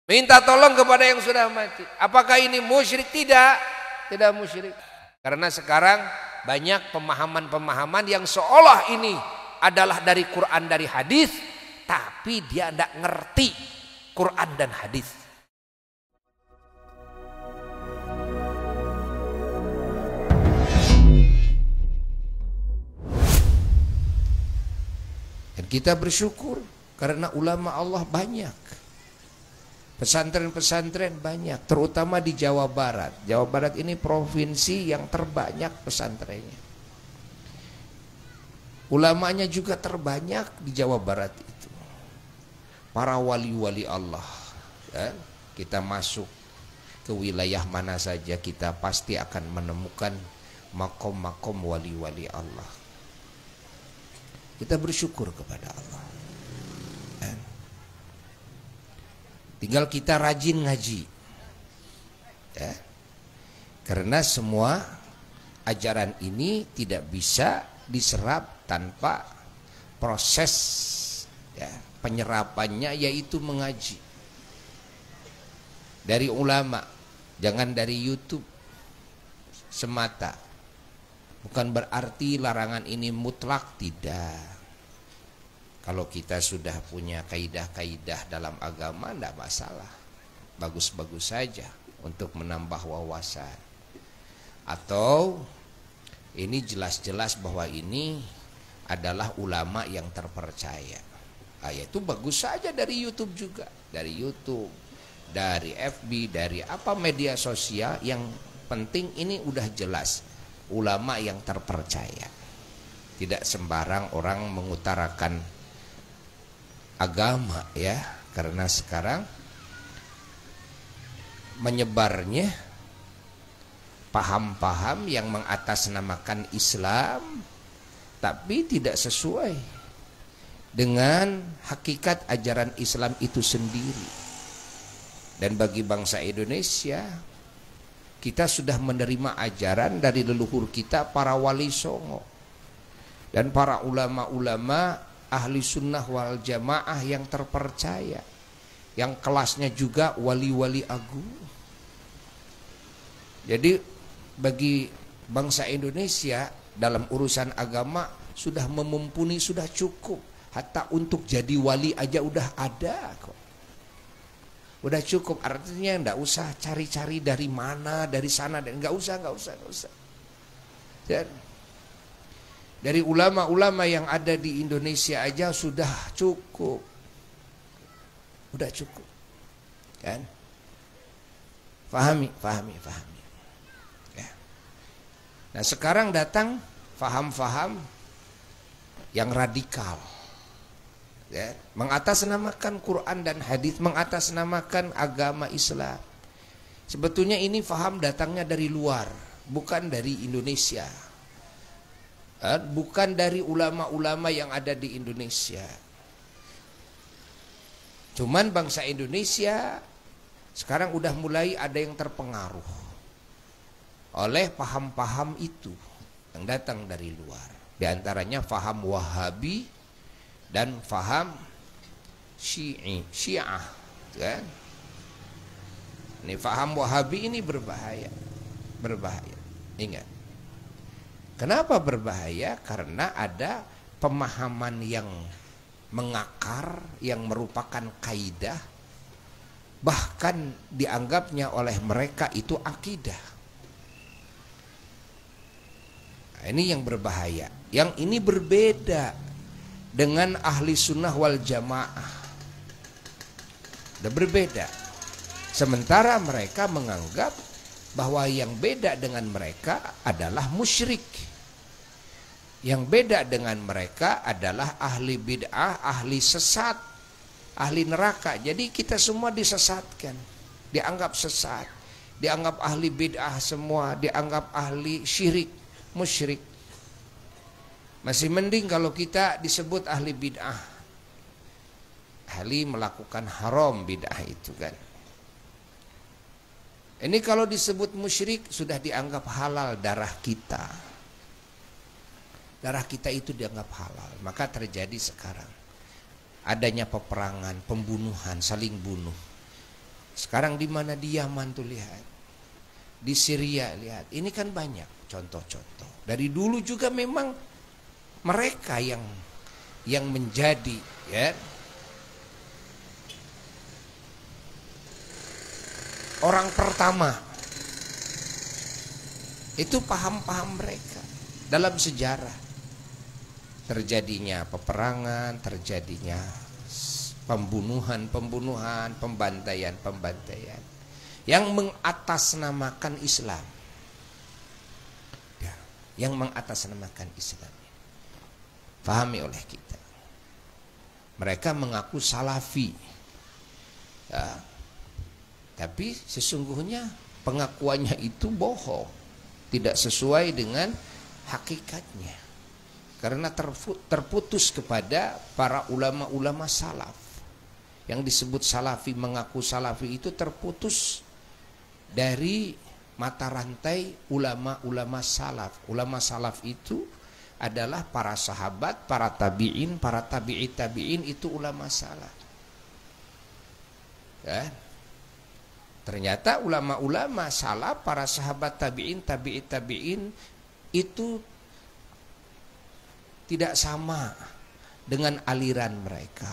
Minta tolong kepada yang sudah mati. Apakah ini musyrik? Tidak. Tidak musyrik. Karena sekarang banyak pemahaman-pemahaman yang seolah ini adalah dari Quran, dari hadis, tapi dia tidak ngerti Quran dan hadis. Dan kita bersyukur karena ulama Allah banyak. Pesantren-pesantren banyak, terutama di Jawa Barat. Jawa Barat ini provinsi yang terbanyak pesantrennya. Ulamanya juga terbanyak di Jawa Barat itu. Para wali-wali Allah. Ya, kita masuk ke wilayah mana saja kita pasti akan menemukan makom-makom wali-wali Allah. Kita bersyukur kepada Allah. Tinggal kita rajin ngaji, ya. Karena semua ajaran ini tidak bisa diserap tanpa proses, ya, penyerapannya yaitu mengaji dari ulama, jangan dari YouTube semata. Bukan berarti larangan ini mutlak, tidak. Kalau kita sudah punya kaidah-kaidah dalam agama, tidak masalah, bagus-bagus saja untuk menambah wawasan. Atau ini jelas-jelas bahwa ini adalah ulama yang terpercaya, yaitu bagus saja dari YouTube juga, dari YouTube, dari FB, dari apa media sosial. Yang penting ini udah jelas ulama yang terpercaya. Tidak sembarang orang mengutarakan agama, ya, karena sekarang menyebarnya paham-paham yang mengatasnamakan Islam tapi tidak sesuai dengan hakikat ajaran Islam itu sendiri. Dan bagi bangsa Indonesia, kita sudah menerima ajaran dari leluhur kita, para wali songo dan para ulama-ulama ahli sunnah wal jamaah yang terpercaya, yang kelasnya juga wali-wali agung. Jadi bagi bangsa Indonesia dalam urusan agama sudah memumpuni, sudah cukup. Hatta untuk jadi wali aja udah ada kok. Udah cukup, artinya enggak usah cari-cari dari mana, dari sana, dan enggak usah. Dan dari ulama-ulama yang ada di Indonesia aja sudah cukup. Udah cukup. Kan? Fahami. Ya. Nah, sekarang datang faham-faham yang radikal. Ya, mengatasnamakan Quran dan hadis, mengatasnamakan agama Islam. Sebetulnya ini faham datangnya dari luar, bukan dari Indonesia. Bukan dari ulama-ulama yang ada di Indonesia. Cuman bangsa Indonesia sekarang udah mulai ada yang terpengaruh oleh paham-paham itu yang datang dari luar. Di antaranya faham Wahabi dan faham Syiah, kan? Ini faham Wahabi ini berbahaya. Ingat. Kenapa berbahaya? Karena ada pemahaman yang mengakar, yang merupakan kaidah, bahkan dianggapnya oleh mereka itu akidah. Nah, ini yang berbahaya. Yang ini berbeda dengan ahli sunnah wal jamaah. Udah berbeda. Sementara mereka menganggap bahwa yang beda dengan mereka adalah musyrik. Yang beda dengan mereka adalah ahli bid'ah, ahli sesat, ahli neraka. Jadi kita semua disesatkan, dianggap sesat, dianggap ahli bid'ah semua, dianggap ahli syirik, musyrik. Masih mending kalau kita disebut ahli bid'ah, ahli melakukan haram bid'ah itu kan. Ini kalau disebut musyrik sudah dianggap halal darah kita. Darah kita itu dianggap halal. Maka terjadi sekarang adanya peperangan, pembunuhan, saling bunuh. Sekarang di mana di Yaman tuh lihat, di Syria lihat, ini kan banyak contoh-contoh. Dari dulu juga memang mereka yang menjadi ya orang pertama. Itu paham-paham mereka dalam sejarah. Terjadinya peperangan, terjadinya pembunuhan, pembantaian yang mengatasnamakan Islam. Ya, yang mengatasnamakan Islam. Pahami oleh kita. Mereka mengaku salafi. Ya, tapi sesungguhnya pengakuannya itu bohong, tidak sesuai dengan hakikatnya. Karena terputus kepada para ulama-ulama salaf. Yang disebut salafi, mengaku salafi itu terputus dari mata rantai ulama-ulama salaf. Ulama salaf itu adalah para sahabat, para tabi'in, para tabi'i tabi'in, itu ulama salaf. Ya. Ternyata ulama-ulama salaf, para sahabat tabi'in, tabi'i tabi'in itu tidak sama dengan aliran mereka.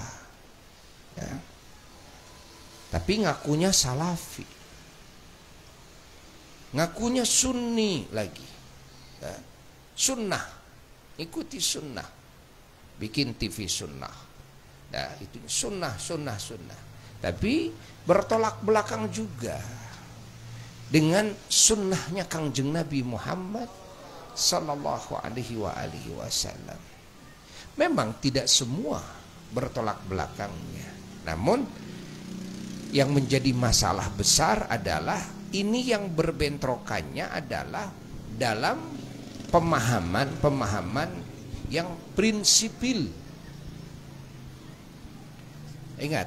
Ya. Tapi ngakunya salafi, ngakunya sunni lagi. Ya. Sunnah, ikuti sunnah, bikin TV sunnah. Nah, itu sunnah. Tapi bertolak belakang juga dengan sunnahnya Kangjeng Nabi Muhammad sallallahu alaihi wasallam. Memang tidak semua bertolak belakangnya. Namun yang menjadi masalah besar adalah ini yang berbentrokannya adalah dalam pemahaman yang prinsipil. Ingat,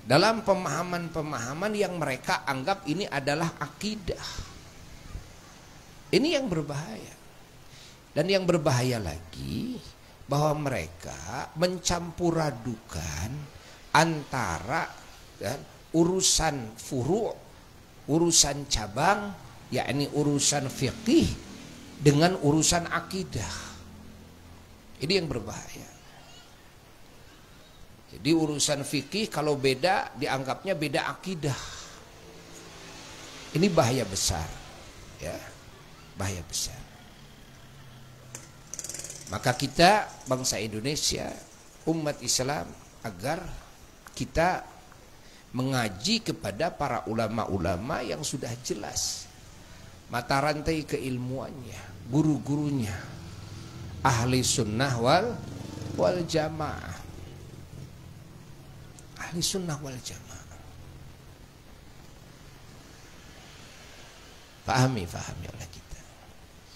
dalam pemahaman yang mereka anggap ini adalah akidah. Ini yang berbahaya. Dan yang berbahaya lagi bahwa mereka mencampuradukan antara urusan furu', urusan cabang, yakni urusan fiqih dengan urusan akidah. Ini yang berbahaya. Jadi urusan fikih kalau beda dianggapnya beda akidah. Ini bahaya besar. Ya, bahaya besar. Maka kita bangsa Indonesia, umat Islam, agar kita mengaji kepada para ulama-ulama yang sudah jelas mata rantai keilmuannya, guru-gurunya, ahli sunnah wal jamaah. Ahli sunnah wal jamaah. Fahami oleh kita.